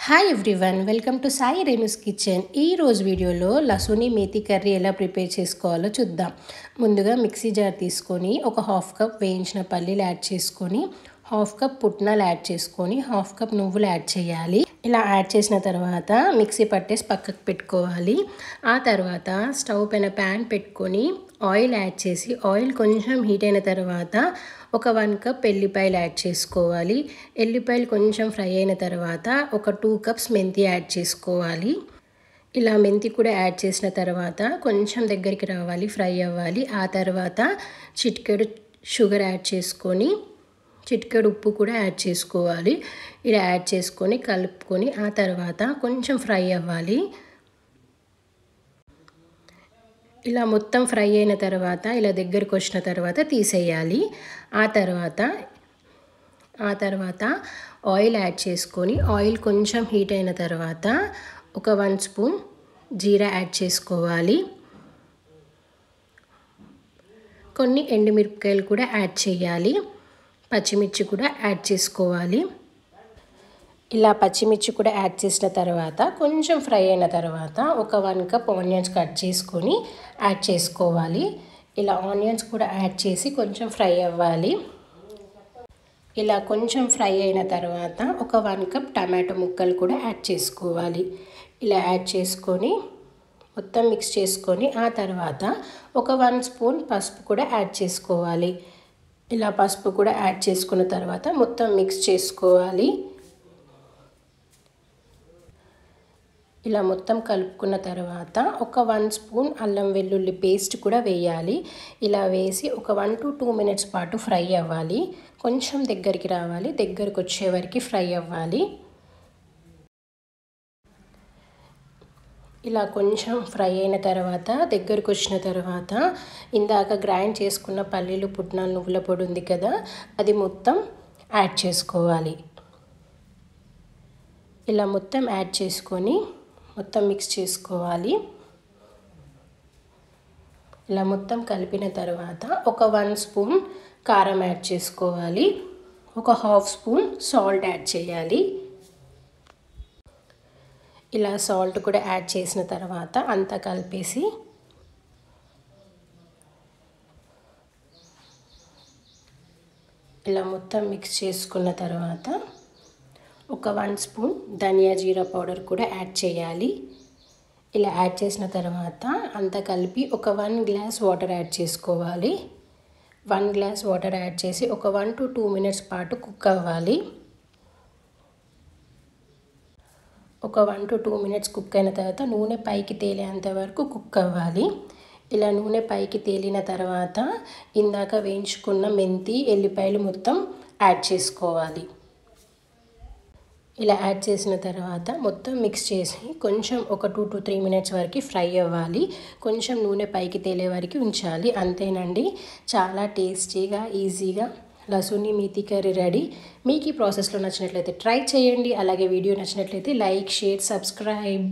Hi everyone, welcome to Sai Renu's kitchen. ఈరోజు వీడియోలో లసుని methi curry ఎలా ప్రిపేర్ చేసుకోవాలో చూద్దాం. ముందుగా మిక్సీ జార్ తీసుకొని ఒక హాఫ్ కప్ వేయించిన పల్లీలు యాడ్ చేసుకొని, హాఫ్ కప్ పుట్నాలు యాడ్ చేసుకొని, హాఫ్ కప్ నువ్వులు యాడ్ చేయాలి. ఇలా యాడ్ చేసిన తర్వాత మిక్సీ పట్టేసి పక్కకు పెట్టుకోవాలి. ఆ తర్వాత స్టవ్ పైన ప్యాన్ పెట్టుకొని ఆయిల్ యాడ్ చేసి, ఆయిల్ కొంచెం హీట్ అయిన తర్వాత ఒక 1 కప్ ఎల్లిపాయలు యాడ్ చేసుకోవాలి. ఎల్లిపాయలు కొంచెం ఫ్రై అయిన తర్వాత ఒక 2 కప్స్ మెంతి యాడ్ చేసుకోవాలి. ఇలా మెంతి కూడా యాడ్ చేసిన తర్వాత కొంచెం దగ్గరికి రావాలి, ఫ్రై అవ్వాలి. ఆ తర్వాత చిటికెడు షుగర్ యాడ్ చేసుకొని, చిటికెడు ఉప్పు కూడా యాడ్ చేసుకోవాలి. ఇలా యాడ్ చేసుకొని కలుపుకొని ఆ తర్వాత కొంచెం ఫ్రై అవ్వాలి. ఇలా మొత్తం ఫ్రై అయిన తర్వాత ఇలా దగ్గరికి వచ్చిన తర్వాత తీసేయాలి. ఆ తర్వాత ఆయిల్ యాడ్ చేసుకొని, ఆయిల్ కొంచెం హీట్ అయిన తర్వాత ఒక 1 స్పూన్ జీరా యాడ్ చేసుకోవాలి. కొన్ని ఎండుమిరపకాయలు కూడా యాడ్ చేయాలి. పచ్చిమిర్చి కూడా యాడ్ చేసుకోవాలి. ఇలా పచ్చిమిర్చి కూడా యాడ్ చేసిన తర్వాత కొంచెం ఫ్రై అయిన తర్వాత ఒక 1 కప్ ఆనియన్స్ కట్ చేసుకొని యాడ్ చేసుకోవాలి. ఇలా ఆనియన్స్ కూడా యాడ్ చేసి కొంచెం ఫ్రై అవ్వాలి. ఇలా కొంచెం ఫ్రై అయిన తర్వాత ఒక 1 కప్ టమాటో ముక్కలు కూడా యాడ్ చేసుకోవాలి. ఇలా యాడ్ చేసుకొని మొత్తం మిక్స్ చేసుకొని ఆ తర్వాత ఒక 1 స్పూన్ పసుపు కూడా యాడ్ చేసుకోవాలి. ఇలా పసుపు కూడా యాడ్ చేసుకున్న తర్వాత మొత్తం మిక్స్ చేసుకోవాలి. ఇలా మొత్తం కలుపుకున్న తర్వాత ఒక 1 స్పూన్ అల్లం వెల్లుల్లి పేస్ట్ కూడా వేయాలి. ఇలా వేసి ఒక 1 to 2 మినిట్స్ పాటు ఫ్రై అవ్వాలి. కొంచెం దగ్గరికి రావాలి, దగ్గరికి వచ్చే వరకు ఫ్రై అవ్వాలి. ఇలా కొంచెం ఫ్రై అయిన తర్వాత దగ్గరికి వచ్చిన తర్వాత ఇందాక గ్రైండ్ చేసుకున్న పల్లీలు, పుట్నాలు, నువ్వుల పొడి ఉంది కదా, అది మొత్తం యాడ్ చేసుకోవాలి. ఇలా మొత్తం యాడ్ చేసుకొని మొత్తం మిక్స్ చేసుకోవాలి. ఇలా మొత్తం కలిపిన తర్వాత ఒక 1 స్పూన్ కారం యాడ్ చేసుకోవాలి. ఒక హాఫ్ స్పూన్ సాల్ట్ యాడ్ చేయాలి. ఇలా సాల్ట్ కూడా యాడ్ చేసిన తర్వాత అంతా కలిపేసి ఇలా మొత్తం మిక్స్ చేసుకున్న తర్వాత ఒక 1 స్పూన్ ధనియా జీరా పౌడర్ కూడా యాడ్ చేయాలి. ఇలా యాడ్ చేసిన తర్వాత అంతా కలిపి ఒక 1 గ్లాస్ వాటర్ యాడ్ చేసుకోవాలి. 1 గ్లాస్ వాటర్ యాడ్ చేసి ఒక 1 to 2 మినిట్స్ పాటు కుక్ అవ్వాలి. ఒక 1 to 2 మినిట్స్ కుక్ అయిన తర్వాత నూనె పైకి తేలేంత వరకు కుక్ అవ్వాలి. ఇలా నూనె పైకి తేలిన తర్వాత ఇందాక వేయించుకున్న మెంతి, ఎల్లిపాయలు మొత్తం యాడ్ చేసుకోవాలి. ఇలా యాడ్ చేసిన తర్వాత మొత్తం మిక్స్ చేసి కొంచెం ఒక 2 to 3 మినిట్స్ వరకు ఫ్రై అవ్వాలి. కొంచెం నూనె పైకి తేలే వరకు ఉంచాలి. అంతేనండి, చాలా టేస్టీగా ఈజీగా లసుని మేతి కర్రీ రెడీ. మీకు ఈ ప్రాసెస్లో నచ్చినట్లయితే ట్రై చేయండి. అలాగే వీడియో నచ్చినట్లయితే లైక్, షేర్, సబ్స్క్రైబ్.